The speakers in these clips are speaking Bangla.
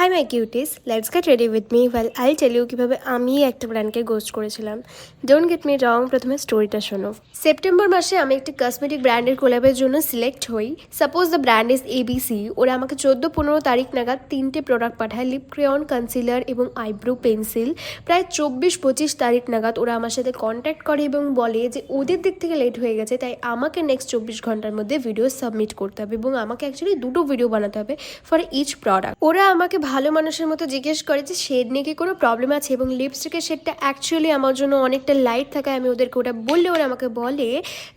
High my cuties, let's get ready with me well I tell you কীভাবে আমি একটা ব্র্যান্ডকে গোস্ট করেছিলাম। ডোন্ট গেট মি রং, প্রথমে স্টোরিটা শোনো। সেপ্টেম্বর মাসে আমি একটি কসমেটিক ব্র্যান্ডের কোলাবের জন্য সিলেক্ট হই। Suppose the brand is ABC. ওরা আমাকে 14-15 তারিখ নাগাদ 3টে প্রোডাক্ট পাঠায়, লিপ ক্রেয়ন, কনসিলার এবং আইব্রো পেন্সিল। প্রায় 24-25 তারিখ নাগাদ ওরা আমার সাথে কন্ট্যাক্ট করে এবং বলে যে ওদের দিক থেকে লেট হয়ে গেছে, তাই আমাকে নেক্সট 24 ঘন্টার মধ্যে ভিডিও সাবমিট করতে হবে এবং আমাকে অ্যাকচুয়ালি 2টো ভিডিও বানাতে হবে ফর ইচ প্রোডাক্ট। ওরা আমাকে ভালো মানুষের মতো জিজ্ঞেস করে যে শেড নিয়ে কি কোনো প্রবলেম আছে, এবং লিপস্টিকের শেডটা অ্যাকচুয়ালি আমার জন্য অনেকটা লাইট থাকায় আমি ওদেরকে ওটা বললে ওরা আমাকে বলে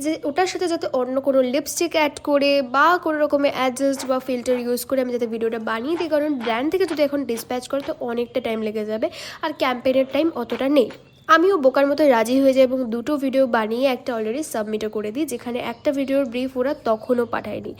যে ওটার সাথে যাতে অন্য কোনো লিপস্টিক অ্যাড করে বা কোনো রকমের অ্যাডজাস্ট বা ফিল্টার ইউজ করে আমি যাতে ভিডিওটা বানিয়ে দিই, কারণ ব্র্যান্ড থেকে যদি এখন ডিসপ্যাচ করে তো অনেকটা টাইম লেগে যাবে আর ক্যাম্পেইনের টাইম অতটা নেই। আমিও বোকার মতো রাজি হয়ে যাই এবং 2টো ভিডিও বানিয়ে একটা অলরেডি সাবমিটও করে দিই, যেখানে একটা ভিডিওর ব্রিফ ওরা তখনও পাঠায়নি।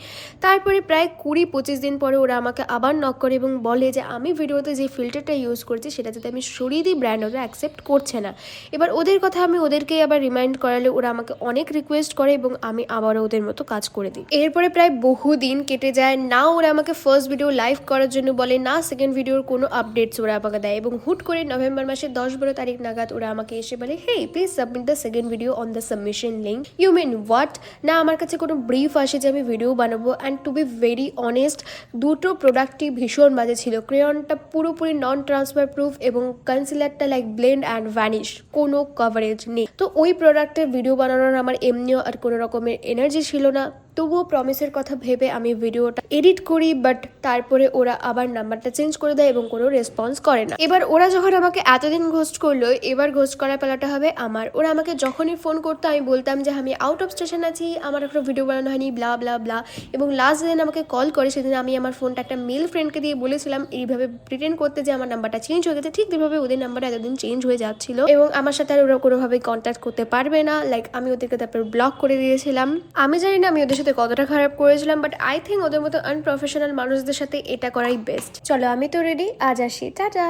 তারপরে প্রায় 20-25 দিন পরে ওরা আমাকে আবার নক করে এবং বলে যে আমি ভিডিওতে যে ফিল্টারটা ইউজ করছি সেটা যাতে আমি সরিয়ে দিই, ব্র্যান্ড ওরা অ্যাকসেপ্ট করছে না। এবার ওদের কথা আমি ওদেরকেই আবার রিমাইন্ড করালে ওরা আমাকে অনেক রিকোয়েস্ট করে এবং আমি আবারও ওদের মতো কাজ করে দিই। এরপরে প্রায় বহুদিন কেটে যায়, না ওরা আমাকে ফার্স্ট ভিডিও লাইভ করার জন্য বলে, না সেকেন্ড ভিডিওর কোনো আপডেটস ওরা আমাকে দেয়, এবং হুট করে নভেম্বর মাসের 10-12 তারিখ নাগাদ ওরা আমাকে এসে বলে, hey please submit the second video on the submission link. You mean what? না আমার কাছে কোনো ব্রিফ আসে যে আমি ভিডিও বানাবো। And to be very honest, 2টো প্রোডাক্টই ভীষণ বাজে ছিল। ক্রেয়নটা পুরোপুরি নন ট্রান্সফার প্রুফ এবং কনসিলারটা লাইক ব্লেন্ড অ্যান্ড ভ্যানিশ, কোনো কভারেজ নেই। তো ওই প্রোডাক্টের ভিডিও বানানোর আমার এমনিও আর কোনো রকমের এনার্জি ছিল না। তবুও প্রমিসের কথা ভেবে আমি ভিডিওটা এডিট করি, বাট তারপরে ওরা আবার নাম্বারটা চেঞ্জ করে দেয় এবং কোনো রেসপন্স করে না। এবার ওরা যখন আমাকে এতদিন ঘোস্ট করলো, এবার ঘোস্ট করার পালাটা হবে আমার। ওরা আমাকে যখনই ফোন করতো আমি বলতাম যে আমি আউট অফ স্টেশন আছি, আমার এখনো ভিডিও বানানো হয়নি, ব্লা ব্লা ব্লা। এবং লাস্ট যেদিন আমাকে কল করে সেদিন আমি আমার ফোনটা একটা মেল ফ্রেন্ডকে দিয়ে বলেছিলাম এইভাবে প্রিটেন্ড করতে যে আমার নাম্বারটা চেঞ্জ হয়ে গেছে। ঠিক যেভাবে ওদের নাম্বারটা এতদিন চেঞ্জ হয়ে যাচ্ছিল এবং আমার সাথে আর ওরা কোনোভাবেই কন্ট্যাক্ট করতে পারবে না, লাইক আমি ওদেরকে তারপর ব্লক করে দিয়েছিলাম। আমি জানি না আমি ওদের সাথে কতটা খারাপ করেছিলাম, বাট আই থিঙ্ক ওদের মতো আনপ্রফেশনাল মানুষদের সাথে এটা করাই বেস্ট। চলো আমি তো রেডি, আজ আসি, টাটা।